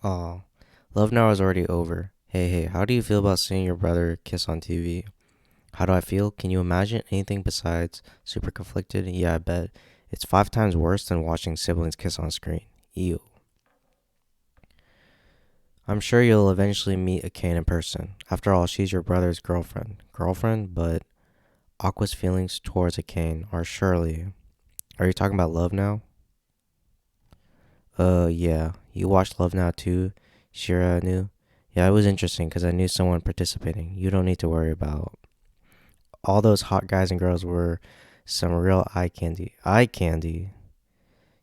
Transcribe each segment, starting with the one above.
Oh, Love Now is already over. Hey, how do you feel about seeing your brother kiss on TV? How do I feel? Can you imagine anything besides super conflicted? Yeah, I bet. It's 5 times worse than watching siblings kiss on screen. Ew. I'm sure you'll eventually meet Akane in person. After all, she's your brother's girlfriend. Girlfriend? But Aqua's feelings towards Akane are surely. Are you talking about Love Now? Yeah. You watched Love Now too? Shira knew? Yeah, it was interesting because I knew someone participating. You don't need to worry about. All those hot guys and girls were some real eye candy. Eye candy.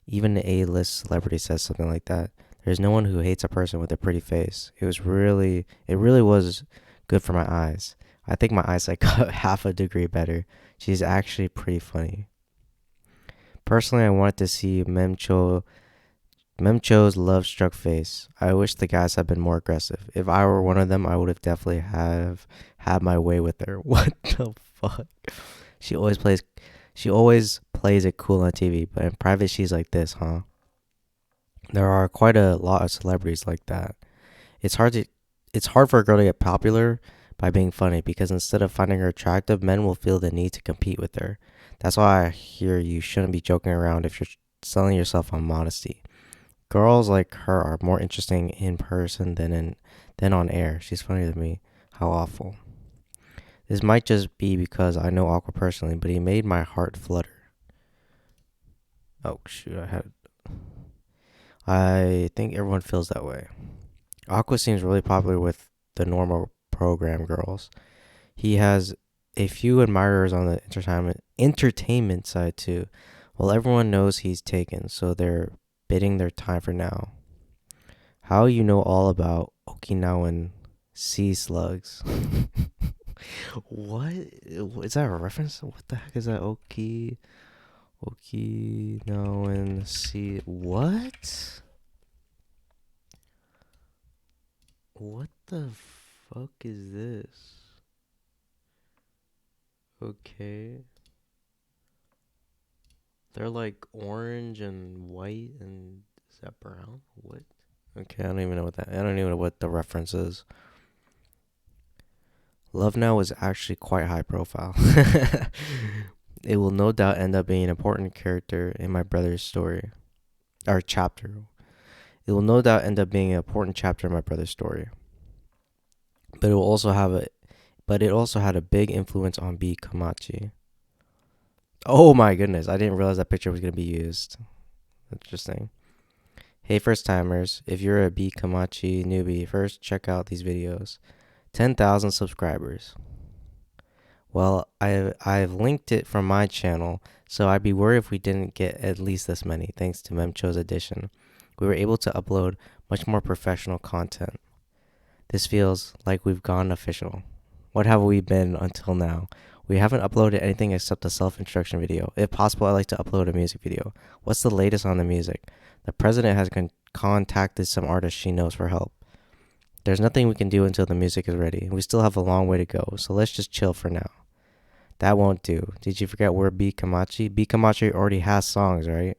Even the A-list celebrity says something like that. There's no one who hates a person with a pretty face. It really was good for my eyes. I think my eyesight got half a degree better. She's actually pretty funny. Personally, I wanted to see Memcho's love-struck face. I wish the guys had been more aggressive. If I were one of them, I would have definitely have had my way with her. What the fuck? She always plays she always plays it cool on TV, but in private she's like this, huh? There are quite a lot of celebrities like that. It's hard to it's hard for a girl to get popular by being funny because instead of finding her attractive, men will feel the need to compete with her. That's why I hear you shouldn't be joking around if you're selling yourself on modesty. Girls like her are more interesting in person than on air. She's funny to me. How awful. This might just be because I know Aqua personally, but he made my heart flutter. Oh shoot, I think everyone feels that way. Aqua seems really popular with the normal program girls. He has a few admirers on the entertainment side too. Well, everyone knows he's taken, so they're bidding their time for now. How you know all about Okinawan sea slugs? What is that a reference? What the heck is that? Okinawan sea. What? What the fuck is this? Okay. They're like orange and white and is that brown? What? Okay, I don't even know what the reference is. Love Now was actually quite high profile. It will no doubt end up being an important character in my brother's story. Or chapter. It will no doubt end up being an important chapter in my brother's story. But it will also have a but it also had a big influence on B Kamachi. Oh my goodness, I didn't realize that picture was gonna be used. Interesting. Hey first timers, if you're a B Kamachi newbie, first check out these videos. 10,000 subscribers. Well, I've linked it from my channel, so I'd be worried if we didn't get at least this many, thanks to Memcho's addition. We were able to upload much more professional content. This feels like we've gone official. What have we been until now? We haven't uploaded anything except a self-instruction video. If possible, I'd like to upload a music video. What's the latest on the music? The president has contacted some artists she knows for help. There's nothing we can do until the music is ready. We still have a long way to go, so let's just chill for now. That won't do. Did you forget we're B Kamachi? B Kamachi already has songs, right?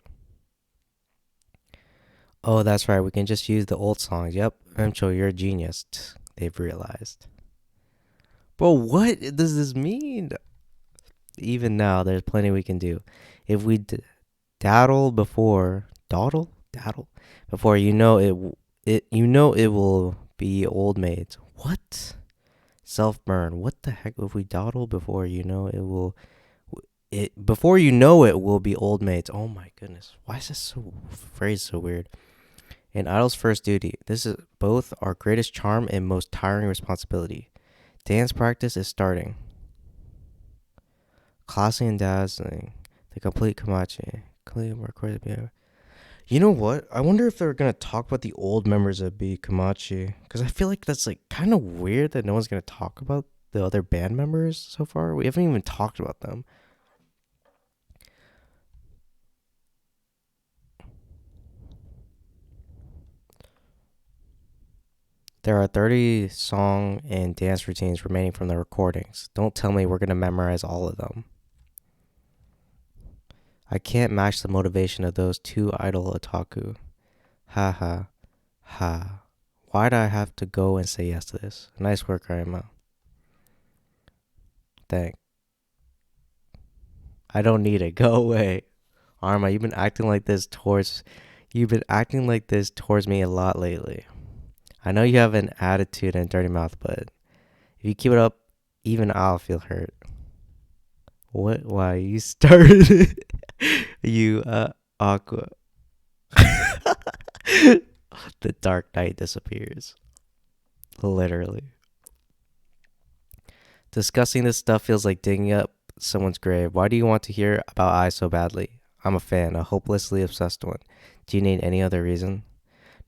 Oh, that's right. We can just use the old songs. Yep. Emcho, you're a genius. They've realized. Bro, what does this mean? Even now, there's plenty we can do. If we daddle before daddle before it will be old maids. What? Self burn. What the heck? If we dawdle before before you know it will be old maids. Oh my goodness. Why is this phrase so weird? An idol's first duty. This is both our greatest charm and most tiring responsibility. Dance practice is starting. Classy and dazzling. The complete Kamachi. You know what? I wonder if they're gonna talk about the old members of B Kamachi, because I feel like that's like kind of weird that no one's gonna talk about the other band members so far. We haven't even talked about them. There are 30 song and dance routines remaining from the recordings. Don't tell me we're gonna memorize all of them. I can't match the motivation of those two idol otaku. Ha ha ha. Why'd I have to go and say yes to this? Nice work, Arima. Thank. I don't need it. Go away. Arma, you've been acting like this towards me a lot lately. I know you have an attitude and dirty mouth, but if you keep it up, even I'll feel hurt. What? Why? You started it. You, Aqua. The Dark Knight disappears. Literally. Discussing this stuff feels like digging up someone's grave. Why do you want to hear about I so badly? I'm a fan, a hopelessly obsessed one. Do you need any other reason?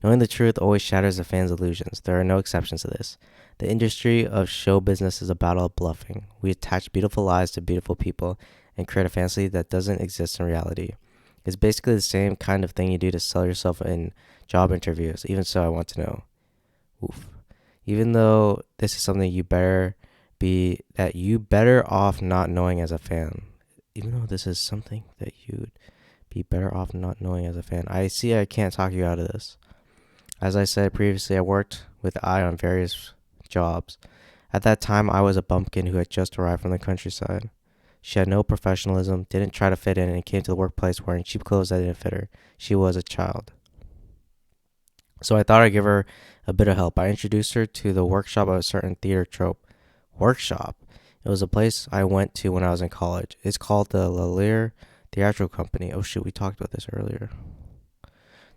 Knowing the truth always shatters a fan's illusions. There are no exceptions to this. The industry of show business is a battle of bluffing. We attach beautiful lies to beautiful people and create a fantasy that doesn't exist in reality. It's basically the same kind of thing you do to sell yourself in job interviews. Even so, I want to know. Oof. Even though this is something you better off not knowing as a fan. Even though this is something that you'd be better off not knowing as a fan. I see I can't talk you out of this. As I said previously, I worked with I on various jobs. At that time, I was a bumpkin who had just arrived from the countryside. She had no professionalism, didn't try to fit in, and came to the workplace wearing cheap clothes that didn't fit her. She was a child. So I thought I'd give her a bit of help. I introduced her to the workshop of a certain theater trope. Workshop? It was a place I went to when I was in college. It's called the Lalire Theatrical Company. Oh shit, we talked about this earlier.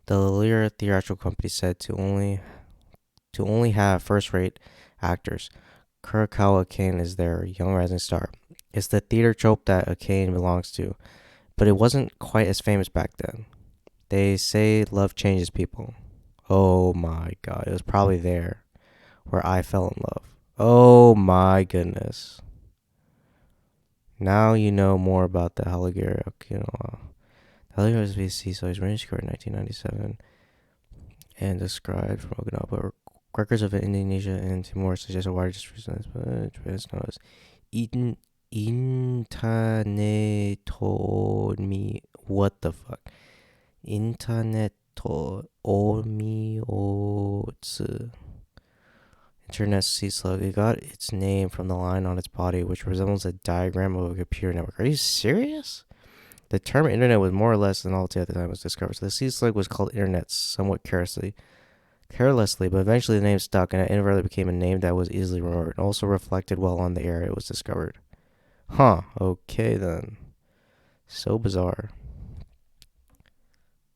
The Lalire Theatrical Company said to only have first-rate actors. Kurokawa Kane is their young rising star. It's the theater trope that a Kane belongs to, but it wasn't quite as famous back then. They say love changes people. Oh my god, it was probably there where I fell in love. Oh my goodness. Now you know more about the Haligiri Okinawa. The Haligiri VC, so he's range scored in 1997 and described from Okinawa, but records of Indonesia and Timor suggest a wider distribution, but it's known as Internet what the fuck? Internet Omiotsu. Internet sea slug. It got its name from the line on its body, which resembles a diagram of a computer network. Are you serious? The term internet was more or less a novelty at the time it was discovered. So the sea slug was called internet somewhat carelessly, but eventually the name stuck and it inadvertently became a name that was easily remembered and also reflected well on the era it was discovered. Huh, okay then. So bizarre.